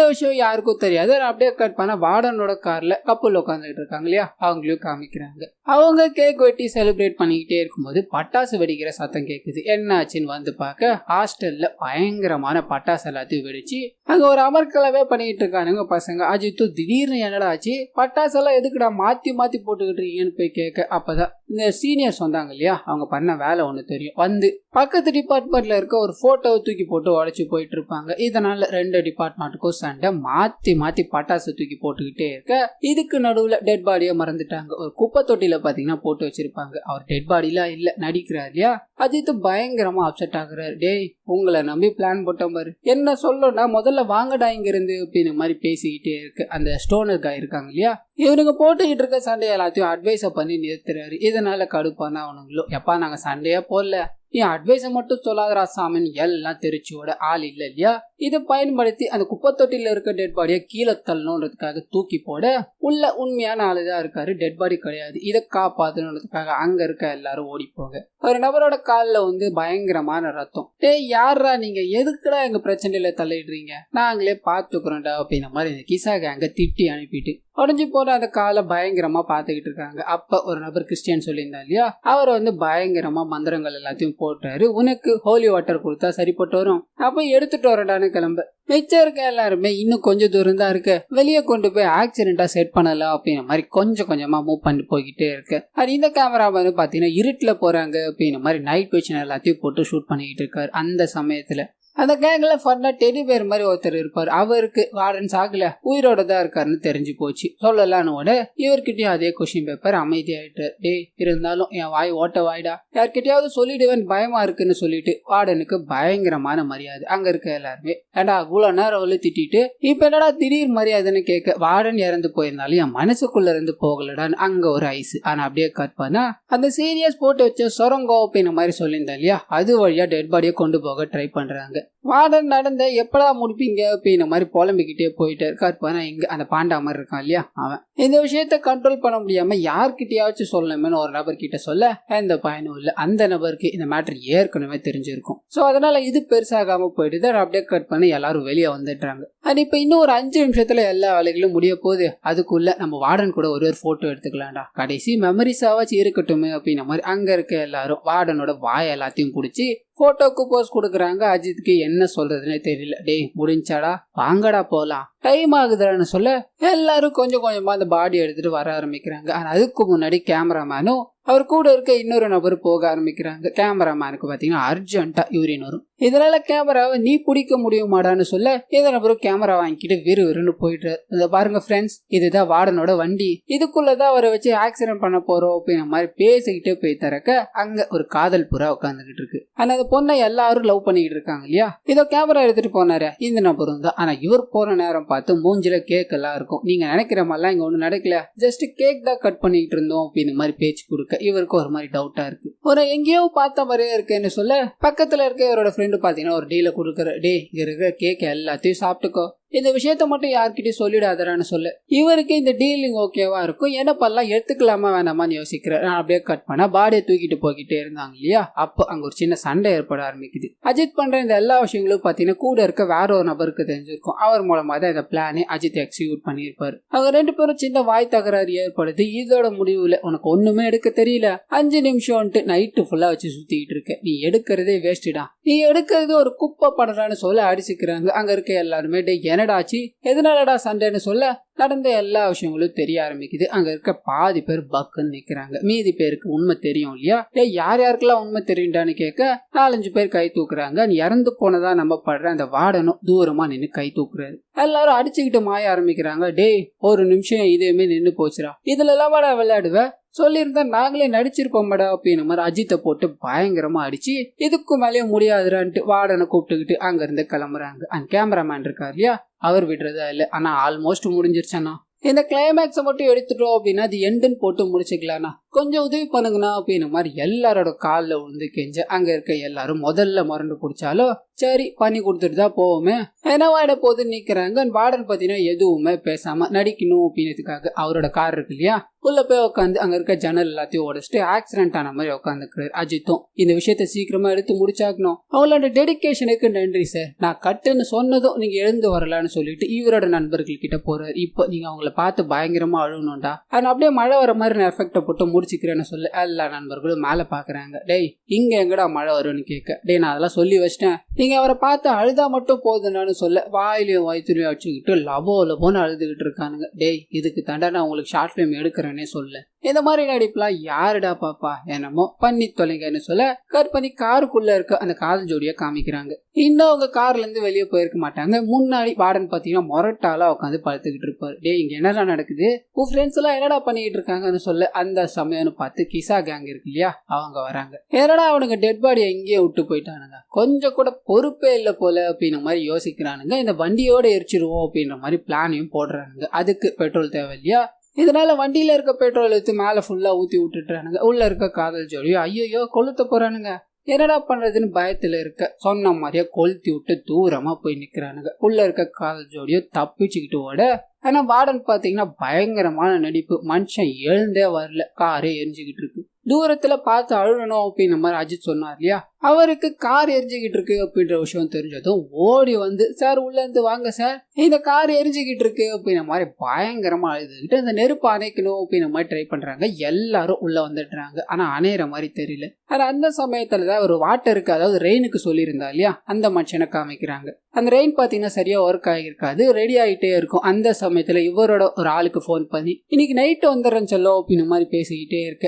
விஷயம் யாருக்கும் தெரியாது. அப்படியே கட் பண்ண வார்டனோட கார்ல கப்பல் உட்காந்துட்டு இருக்காங்க இல்லையா, அவங்களையும் காமிக்கிறாங்க. அவங்க கேக் வெட்டி செலிப்ரேட் பண்ணிக்கிட்டே இருக்கும்போது பட்டாசு வெடிக்கிற சத்தம் கேட்குது. என்ன ஆச்சுன்னு வந்து பார்க்க ஹாஸ்டல்ல பயங்கரமான பட்டாசு எல்லாத்தையும் வெடிச்சு அங்க ஒரு அமர்க்கலவே பண்ணிட்டு இருக்கானுங்க பசங்க. அஜித்தும் திடீர்னு என்னடா ஆச்சு, பட்டாசெல்லாம் எதுக்குடா மாத்தி போட்டுக்கிட்டு இருக்கீங்கன்னு போய் கேட்க, அப்பதான் இந்த சீனியர்ஸ் வந்தாங்க இல்லையா, அவங்க பண்ண வேலை ஒண்ணு தெரியும். வந்து பக்கத்து டிபார்ட்மெண்ட்ல இருக்க ஒரு போட்டோவை தூக்கி போட்டு உடைச்சு போயிட்டு இருப்பாங்க. இதனால 2 டிபார்ட்மெண்ட்டுக்கும் சண்டை. மாத்தி பட்டாசு தூக்கி போட்டுக்கிட்டே இருக்க இதுக்கு நடுவுல டெட் பாடியை மறந்துட்டாங்க. ஒரு குப்பை தொட்டில பாத்தீங்கன்னா போட்டு வச்சிருப்பாங்க. அவர் டெட் பாடிலாம் இல்ல, நடிக்கிறார் இல்லையா. அஜித் பயங்கரமா அப்செட் ஆகுறாரு. டேய், உங்களை நம்பி பிளான் போட்ட மாதிரி என்ன சொல்லணும்னா முதல்ல வாங்கடா இங்க இருந்து அப்படின்னு மாதிரி பேசிக்கிட்டே இருக்கு. அந்த ஸ்டோனர் காய் இருக்காங்க இல்லையா, இவனுங்க போட்டுக்கிட்டு இருக்க சண்டையை எல்லாத்தையும் அட்வைஸ பண்ணி நிறுத்துறாரு. இதனால கடுப்பானா அவனுங்களோ, எப்பா நாங்க சண்டையா போடல, நீ அட்வைஸை மட்டும் சொல்லாதரா சாமின்னு எல்லாம் தெரிச்சோட ஆள் இல்ல இல்லையா. இதை பயன்படுத்தி அந்த குப்பை தொட்டில இருக்க டெட் பாடியை கீழே தள்ளணுன்றதுக்காக தூக்கி போட உள்ள உண்மையான ஆளுதான் இருக்காரு, டெட் பாடி கிடையாது. இதை காப்பாத்தணுன்றதுக்காக அங்க இருக்க எல்லாரும் ஓடி போக ஒரு நபரோட காலில் வந்து பயங்கரமான ரத்தம். டேய் யாரா நீங்க, எதுக்குடா எங்க பிரச்சனையில தள்ளிடுறீங்க, நாங்களே பாத்துக்கிறோம்டா அப்படின்ற மாதிரி இந்த கிசா கேங்க திட்டி அனுப்பிட்டு உடஞ்சி போன அந்த காலை பயங்கரமா பாத்துக்கிட்டு இருக்காங்க. அப்ப ஒரு நபர் கிறிஸ்டியன் சொல்லியிருந்தா இல்லையா, அவர் வந்து பயங்கரமா மந்திரங்கள் எல்லாத்தையும் போட்டாரு. உனக்கு ஹோலி வாட்டர் கொடுத்தா சரிப்பட்டு வரும், அப்ப எடுத்துட்டு வரடான்னு கிளம்ப. மிச்சம் இருக்க எல்லாருமே இன்னும் கொஞ்சம் தூரம் தான் இருக்கு, வெளியே கொண்டு போய் ஆக்சிடென்டா செட் பண்ணலாம் அப்படின்ற மாதிரி கொஞ்சமா மூவ் பண்ணி போய்கிட்டே இருக்கு. அது இந்த கேமரா வந்து பாத்தீங்கன்னா இருட்டுல போறாங்க அப்படின்ற மாதிரி நைட் விஷன் எல்லாத்தையும் போட்டு ஷூட் பண்ணிக்கிட்டு இருக்காரு. அந்த சமயத்துல அந்த கேங்ல ஃபன்னா டெடி பேர் மாதிரி ஒருத்தர் இருப்பார். அவருக்கு வார்டன் சாகல, உயிரோட தான் இருக்காருன்னு தெரிஞ்சு போச்சு. சொல்லலான்னு உட இவர்கிட்டயும் அதே கொஸ்டின் பேப்பர் அமைதியாயிட்டார். டேய் இருந்தாலும் என் வாய் ஓட்ட வாய்டா, யார்கிட்டயாவது சொல்லிடுவேன் பயமா இருக்குன்னு சொல்லிட்டு வார்டனுக்கு பயங்கரமான மரியாதை. அங்க இருக்க எல்லாருமே ஏண்டா இவ்வளவு நேரம் வந்து திட்டிட்டு இப்ப என்னடா திடீர் மரியாதைன்னு கேட்க, வார்டன் இறந்து போயிருந்தாலும் என் மனசுக்குள்ள இருந்து போகலடான்னு அங்க ஒரு ஐஸ். ஆனா அப்படியே கட் பண்ணா அந்த சீரியஸ் போட்டு வச்ச சொரங்கோ அப்படின்ற மாதிரி சொல்லியிருந்தா இல்லையா, அது வழியா டெட் பாடியை கொண்டு போக ட்ரை பண்றாங்க. வார்டன் நடந்த எப்படா முடிப்பீங்க அப்படின்ற மாதிரி புலம்பிக்கிட்டே போயிட்டு இருக்காரு. இங்க அந்த பாண்டா மாதிரி இருக்கான் இல்லையா, அவன் இந்த விஷயத்த கண்ட்ரோல் பண்ண முடியாம யார்கிட்டயாச்சும் சொல்லணும்னு ஒரு நபர் கிட்ட சொல்ல எந்த பயனும் இல்ல. அந்த நபருக்கு இந்த மேட்டர் ஏற்கனவே தெரிஞ்சிருக்கும். சோ அதனால இது பெருசாகாம போயிட்டு அப்படியே கட் பண்ணி எல்லாரும் வெளியே வந்துடுறாங்க. அது இப்ப இன்னும் ஒரு 5 நிமிஷத்துல எல்லா வேலைகளும் முடிய போகுது. அதுக்குள்ள நம்ம வார்டன் கூட ஒரு போட்டோ எடுத்துக்கலாம்டா, கடைசி மெமரிஸாவாச்சு இருக்கட்டுமே அப்படின்ற மாதிரி அங்க இருக்க எல்லாரும் வார்டனோட வாய் எல்லாத்தையும் பிடிச்சி போட்டோக்கு போஸ் கொடுக்குறாங்க. அஜித்துக்கு என்ன சொல்றதுன்னே தெரியல. டேய் முடிஞ்சாடா, வாங்கடா போலாம், டைம் ஆகுதுன்னு சொல்ல எல்லாரும் கொஞ்சமா அந்த பாடி எடுத்துட்டு வர ஆரம்பிக்கிறாங்க. ஆனா அதுக்கு முன்னாடி கேமராமேனும் அவர் கூட இருக்க இன்னொரு நபர் போக ஆரம்பிக்கிறாங்க. கேமராமேனுக்கு பாத்தீங்கன்னா அர்ஜென்ட்டா யூரின் வரும். இதனால கேமராவை நீ பிடிக்க முடியுமாடான்னு சொல்ல இந்த நபரும் கேமரா வாங்கிட்டு விறுவிறுன்னு போயிட்டு, இத பாருங்க ஃப்ரெண்ட்ஸ், இதுதான் வார்டனோட வண்டி, இதுக்குள்ளதான் அவரை வச்சு ஆக்சிடென்ட் பண்ண போறோம் அப்படின்ற மாதிரி பேசிக்கிட்டே போய் திறக்க அங்க ஒரு காதல் புறா உட்காந்துக்கிட்டு இருக்கு. ஆனா அந்த பொண்ணை எல்லாரும் லவ் பண்ணிக்கிட்டு இருக்காங்க இல்லையா. இதோ கேமரா எடுத்துட்டு போனாரு இந்த நபரும் தான். ஆனா இவர் போற நேரம் பார்த்து மூஞ்சில கேக் எல்லாம் இருக்கும். நீங்க நினைக்கிற மாதிரிலாம் இங்க ஒண்ணு நடக்கல, ஜஸ்ட் கேக் தான் கட் பண்ணிட்டு இருந்தோம் அப்படின்ற மாதிரி பேச்சு கொடுக்க இவருக்கு ஒரு மாதிரி டவுட்டா இருக்கு. ஒரு எங்கேயோ பார்த்த மாதிரியே இருக்குன்னு சொல்ல பக்கத்துல இருக்க இவரோட ஃப்ரெண்டு பாத்தீங்கன்னா ஒரு டீல கொடுக்குற, டே இங்க இருக்கிற கேக் எல்லாத்தையும் சாப்பிட்டுக்கோ, இந்த விஷயத்த மட்டும் யார்கிட்டயும் சொல்லிடாதரான்னு சொல்ல இவருக்கு இந்த டீலிங் ஓகேவா இருக்கும், என்னப்பெல்லாம் எடுத்துக்கலாமா வேணாமான்னு யோசிக்கிறார். அப்படியே கட் பண்ணா பாடியை தூக்கிட்டு போய்கிட்டே இருந்தாங்க இல்லையா. அப்போ அங்க ஒரு சின்ன சண்டை ஏற்பட ஆரம்பிக்குது. அஜித் பண்ற இந்த எல்லா விஷயங்களும் பாத்தீங்கன்னா கூட இருக்க வேற ஒரு நபருக்கு தெரிஞ்சிருக்கும். அவர் மூலமா தான் இந்த பிளானே அஜித் எக்ஸிக்யூட் பண்ணியிருப்பாரு. அவங்க 2 பேரும் சின்ன வாய் தகராறு ஏற்படுது. இதோட முடிவுல உனக்கு ஒண்ணுமே எடுக்க தெரியல, 5 நிமிஷம்ட்டு நைட்டு ஃபுல்லா வச்சு சுத்திக்கிட்டு இருக்க, நீ எடுக்கிறதே வேஸ்டா, நீ எடுக்கிறது ஒரு குப்பை பண்றான்னு சொல்ல அடிச்சுக்கிறாங்க. அங்க இருக்க எல்லாருமே என்னடாச்சு எதனாலடா சண்டைன்னு சொல்ல நடந்த எல்லா விஷயங்களும் தெரிய ஆரம்பிக்குது. அங்க இருக்க பாதி பேர் பக்குன்னு நிக்கிறாங்க. மீதி பேருக்கு உண்மை தெரியும் இல்லையா. யார் யாருக்கெல்லாம் உண்மை தெரியும்டான்னு கேட்க 4-5 பேர் கை தூக்குறாங்க. இறந்து போனதா நம்ம படுற அந்த வார்டனும் தூரமா நின்று கை தூக்குறாரு. எல்லாரும் அடிச்சுக்கிட்டு மாய ஆரம்பிக்கிறாங்க. டேய் ஒரு நிமிஷம் இதுவுமே நின்று போச்சுடா, இதுல எல்லாம் விளையாடுவ, சொல்லியிருந்தா நாங்களே நடிச்சிருப்போம்டா அப்படின்னு மாதிரி அஜித்தை போட்டு பயங்கரமா அடிச்சு இதுக்கும் மேலேயே முடியாதுறான்ட்டு வார்டனை கூப்பிட்டுக்கிட்டு அங்க இருந்து கிளம்புறாங்க. அந்த கேமராமேன் இருக்காரு இல்லையா, அவர் விடுறதா இல்லை. ஆனா ஆல்மோஸ்ட் முடிஞ்சிருச்சேண்ணா, இந்த கிளைமேக்ஸை மட்டும் எடுத்துட்டோம் அப்படின்னா அது எண்டுன்னு போட்டு முடிச்சுக்கலாம்னா கொஞ்சம் உதவி பண்ணுங்கண்ணா அப்படின்னு மாதிரி எல்லாரோட காலில் விழுந்து கெஞ்ச அங்க இருக்க எல்லாரும் முதல்ல மறந்து குடிச்சாலும் சரி பண்ணி கொடுத்துட்டு தான் போவோமே, என்னவாயிட போது நிக்கிறாங்க. வார்டன் பார்த்தீங்கன்னா எதுவுமே பேசாம நடிக்கணும் அப்படின்றதுக்காக அவரோட கார் இருக்கு இல்லையா, உள்ள போய் உட்காந்து அங்க இருக்க ஜன்னல் எல்லாத்தையும் உடச்சிட்டு ஆக்சிடென்ட் ஆன மாதிரி உட்காந்துக்கிறாரு. அஜித்தும் இந்த விஷயத்த சீக்கிரமா எடுத்து முடிச்சாக்கணும், அவங்களோட டெடிகேஷனுக்கு நன்றி சார், நான் கட்டுன்னு சொன்னதும் நீங்க எழுந்து வரலான்னு சொல்லிட்டு இவரோட நண்பர்கள் கிட்ட போறாரு. இப்போ நீங்க அவங்கள பார்த்து பயங்கரமா அழுகணும்டா, ஆனா அப்படியே மழை வர மாதிரி நான் எஃபெக்ட போட்டு முடிச்சுக்கிறேன்னு சொல்லி எல்லா நண்பர்களும் மேல பாக்குறாங்க. டேய் இங்க எங்கடா மழை வரும்னு கேட்க, டேய் நான் அதெல்லாம் சொல்லி வச்சிட்டேன், நீங்க அவரை பார்த்து அழுதா மட்டும் போதுன்னு சொல்ல வாயிலையும் வயிற்றுலையும் வச்சுக்கிட்டு லபோன்னு அழுதுகிட்டு இருக்கானுங்க. டேய் இதுக்கு தாண்டா நான் உங்களுக்கு ஷார்ட் ஃபிலிம் எடுக்கிறேன்னே சொல்ல, இந்த மாதிரி நடிப்புலாம் யாருடா பாப்பா, என்னமோ பண்ணி தொலைங்கன்னு சொல்ல கட் பண்ணி காருக்குள்ள இருக்க அந்த காதல் ஜோடியா காமிக்கிறாங்க. இன்னும் அவங்க கார்ல இருந்து வெளியே போயிருக்க மாட்டாங்க. முன்னாடி வார்டன் பாத்தீங்கன்னா மொரட்டாலா உட்காந்து படுத்துக்கிட்டு இருப்பாரு. டேய் இங்க என்னடா நடக்குது, உன் ஃப்ரெண்ட்ஸ் எல்லாம் என்னடா பண்ணிட்டு இருக்காங்கன்னு சொல்ல அந்த சமயம்னு பார்த்து கிசா கேங் இருக்கு இல்லையா, அவங்க வராங்க. என்னடா அவனுங்க டெட் பாடியை எங்கேயே விட்டு போயிட்டானுங்க, கொஞ்சம் கூட பொறுப்பே இல்லை போல அப்படின்ற மாதிரி யோசிக்கிறானுங்க. இந்த வண்டியோட எரிச்சிருவோம் அப்படின்ற மாதிரி பிளானையும் போடுறானுங்க. அதுக்கு பெட்ரோல் தேவை இல்லையா, இதனால வண்டியில இருக்க பெட்ரோல் எடுத்து மேல ஃபுல்லா ஊத்தி விட்டுட்டானுங்க. உள்ள இருக்க காதல் ஜோடியோ ஐயோ கொளுத்த போறானுங்க, என்னடா பண்றதுன்னு பயத்துல இருக்க சொன்ன மாதிரியே கொளுத்தி விட்டு தூரமா போய் நிக்கிறானுங்க. உள்ள இருக்க காதல் ஜோடியோ தப்பிச்சுக்கிட்டு ஓட, ஆனா வார்டன் பாத்தீங்கன்னா பயங்கரமான நடிப்பு, மனுஷன் எழுந்தே வரல, காரே எரிஞ்சுக்கிட்டு இருக்கு. தூரத்துல பார்த்து அழுகணும் அப்படின்ற மாதிரி அஜித் சொன்னார் இல்லையா, அவருக்கு கார் எரிஞ்சுக்கிட்டு இருக்கு அப்படின்ற விஷயம் தெரிஞ்சதும் ஓடி வந்து சார் உள்ள இருந்து வாங்க சார், இந்த கார் எரிஞ்சுக்கிட்டு இருக்கு அப்படின்ற மாதிரி பயங்கரமா அழுதுகிட்டு இந்த நெருப்பு அணைக்கணும் அப்படின்ற மாதிரி ட்ரை பண்றாங்க. எல்லாரும் உள்ள வந்துடுறாங்க, ஆனா அணையிற மாதிரி தெரியல. ஆனா அந்த சமயத்துலதான் ஒரு வாட்டருக்கு, அதாவது ரெயினுக்கு சொல்லியிருந்தா இல்லையா, அந்த மனுஷனை காமிக்கிறாங்க. அந்த ரெயின் பாத்தீங்கன்னா சரியா ஒர்க் ஆகிருக்காது, ரெடி ஆகிட்டே இருக்கும். அந்த சமயத்துல இவரோட ஒரு ஆளுக்கு போன் பண்ணி இன்னைக்கு நைட்டு வந்துடுறேன்னு சொல்ல அப்படின்ற மாதிரி பேசிக்கிட்டே இருக்க,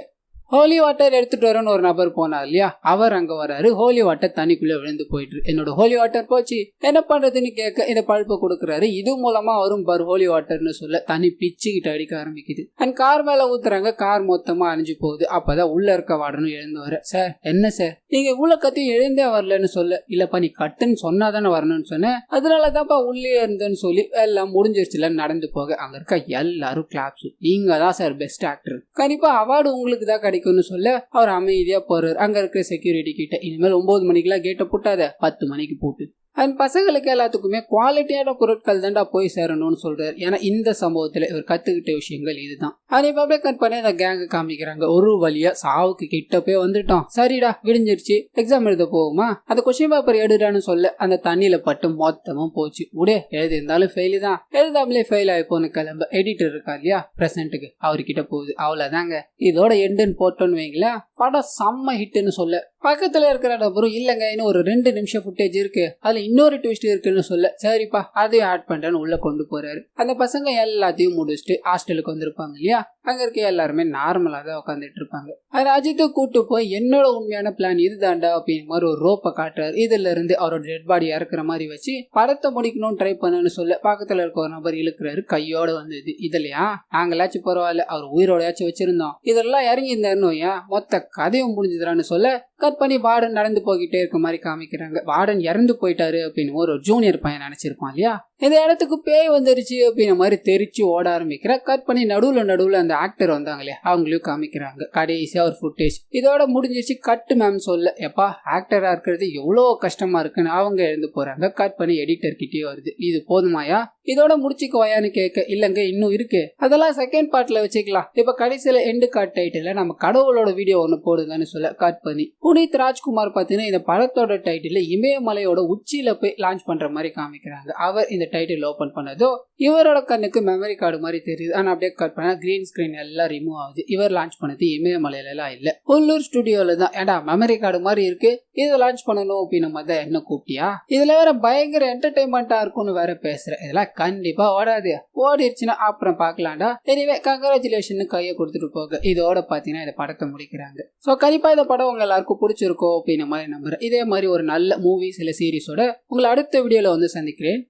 ஹோலி வாட்டர் எடுத்துட்டு வரேன்னு ஒரு நபர் போனார் இல்லையா, அவர் அங்க வராரு. ஹோலி வாட்டர் தண்ணிக்குள்ள விழுந்து போயிட்டு என்னோட ஹோலி வாட்டர் போச்சு என்ன பண்றதுன்னு கேட்க இந்த பழுப்பை கொடுக்குறாரு. இது மூலமா வரும் பார் ஹோலி வாட்டர்னு சொல்ல தண்ணி பிச்சுக்கிட்டு அடிக்க ஆரம்பிக்குது. அண்ட் கார் மேல ஊத்துறாங்க, கார் மொத்தமா அணிஞ்சு போகுது. அப்பதான் உள்ள இருக்க வாடனும் எழுந்து வர, சார் என்ன சார் நீங்க இவ்வளவு கத்தியும் எழுந்தே வரலன்னு சொல்ல, இல்லப்பா நீ கட்டுன்னு சொன்னாதானே வரணும்னு சொன்னேன், அதனாலதான்ப்பா உள்ளே இருந்தேன்னு சொல்லி எல்லாம் முடிஞ்சிருச்சுல நடந்து போக அங்க இருக்க எல்லாரும் கிளாப்ஸ், நீங்க தான் சார் பெஸ்ட் ஆக்டர், கண்டிப்பா அவார்டு உங்களுக்கு தான் கிடைக்கும் சொல்ல அவர் அமைதியா போறாரு. அங்க இருக்க செக்யூரிட்டி கிட்ட இனிமேல் 9 மணிக்கெல்லாம் கேட்ட போட்டாத 10 மணிக்கு போட்டு, அண்ட் பசங்களுக்கு எல்லாத்துக்குமே குவாலிட்டியான பொருட்கள் தான்டா போய் சேரணும்னு சொல்றாரு. ஏன்னா இந்த சம்பவத்துல இவர் கத்துக்கிட்ட விஷயங்கள் இதுதான். அதை கட் பண்ணி அந்த கேங்க காமிக்கிறாங்க. ஒரு வழியா சாவுக்கு கிட்ட போய் வந்துட்டோம், சரிடா விடிஞ்சிருச்சு, எக்ஸாம் எழுத போகுமா, அந்த கொஸ்டின் பேப்பர் எடுடான்னு சொல்ல அந்த தண்ணியில பட்டு மொத்தமும் போச்சு. உடே எழுதிருந்தாலும் ஃபெயிலு தான், எழுதாமலே ஃபெயில் ஆகி போன கிளம்ப எடிட்டர் இருக்கா இல்லையா பிரசன்ட்டுக்கு, அவர்கிட்ட போகுது. அவ்வளவுதாங்க இதோட எண்டுன்னு போட்டோன்னு வைங்களா, படம் செம்ம ஹிட்னு சொல்ல பக்கத்துல இருக்கிற நபரும் இல்லங்க இன்னும் ஒரு 2 நிமிஷம் ஃபுட்டேஜ் இருக்கு, அதுல இன்னொரு ட்விஸ்ட் இருக்குன்னு சொல்ல சரிப்பா அதையும் ஆட் பண்றேன்னு உள்ள கொண்டு போறாரு. அந்த பசங்க எல்லாத்தையும் முடிச்சுட்டு ஹாஸ்டலுக்கு வந்திருப்பாங்க இல்லையா, அங்க இருக்க எல்லாருமே நார்மலா தான் உட்காந்துட்டு இருப்பாங்க. அது அஜித்தை கூட்டு போய் என்னோட உண்மையான பிளான் இதுதாண்டா அப்படின்னு மாதிரி ஒரு ரோப்பை காட்டுறாரு. இதுல இருந்து அவரோட டெட் பாடி இறக்குற மாதிரி வச்சு படத்தை முடிக்கணும்னு ட்ரை பண்ணுன்னு சொல்ல பக்கத்துல இருக்க ஒரு நபர் இழுக்கிறாரு, கையோட வந்தது. இதுலயா நாங்களாச்சும் பரவாயில்ல, அவர் உயிரோடையாச்சும் வச்சிருந்தோம், இதெல்லாம் இறங்கி இருந்தாருன்னு மொத்த கதையும் முடிஞ்சுதான்னு சொல்ல கட் பண்ணி வார்டன் நடந்து போய்கிட்டே இருக்க மாதிரி காமிக்கிறாங்க. வார்டன் இறந்து போயிட்டாரு அப்படின்னு ஒரு ஜூனியர் பையன் நினைச்சிருப்பான் இல்லையா, இந்த இடத்துக்கு பேய் வந்துருச்சு அப்படின்ற மாதிரி தெரிச்சு ஓட ஆரம்பிக்கிற. கட் பண்ணி நடுவுல அந்த ஆக்டர் வந்தாங்களே அவங்களையும் காமிக்கிறாங்க. கடைசியா ஒரு ஃபுட்டேஜ் இதோட முடிஞ்சிருச்சு. கட்டு மேம் சொல்ல எப்பா ஆக்டரா இருக்கிறது எவ்வளவு கஷ்டமா இருக்குன்னு அவங்க எழுந்து போறாங்க. கட் பண்ணி எடிட்டர் கிட்டே வருது, இது போதுமாயா இதோட முடிச்சுக்குவாயான்னு கேட்க, இல்லங்க இன்னும் இருக்கு, அதெல்லாம் செகண்ட் பார்ட்ல வச்சுக்கலாம், இப்ப கடைசியில எண்டு கார்ட் டைட்டில் நம்ம கடவுளோட வீடியோ ஒண்ணு போடுங்கன்னு சொல்ல கட் பண்ணி புனித் ராஜ்குமார் பாத்தீங்கன்னா இந்த படத்தோட டைட்டில் இமயமலையோட உச்சியில போய் லான்ச் பண்ற மாதிரி காமிக்கிறாங்க. அவர் இந்த டைட்டில் ஓபன் பண்ணதோ இவரோட கண்ணுக்கு மெமரி கார்டு மாதிரி தெரியுது. ஆனா அப்படியே கட் பண்ணா கிரீன் ஸ்கிரீன் எல்லாம் ரிமூவ் ஆகுது. இவர் லான்ச் பண்ணது இமயமலையில எல்லாம் இல்ல, உள்ளூர் ஸ்டுடியோல தான். ஏடா மெமரி கார்டு மாதிரி இருக்கு, இதை லான்ச் பண்ணணும் அப்படின்னு மாதிரி என்ன கூப்பிட்டியா, இதுல வேற பயங்கர என்டர்டைன்மெண்டா இருக்கும்னு வேற பேசுற, இதெல்லாம் கண்டிப்பா ஓடாது, ஓடிடுச்சுன்னா அப்புறம் பாக்கலாம்டா. எனிவே கங்க்ராச்சுலேஷன் கையை கொடுத்துட்டு போக இதோட பாத்தீங்கன்னா இந்த படத்தை முடிக்கிறாங்க. சோ கண்டிப்பா இந்த படம் உங்க எல்லாருக்கும் பிடிச்சிருக்கோம் அப்படின்னு மாதிரி நம்புறேன். இதே மாதிரி ஒரு நல்ல மூவிஸ் இல்ல சீரிஸோட உங்களை அடுத்த வீடியோல வந்து சந்திக்கிறேன்.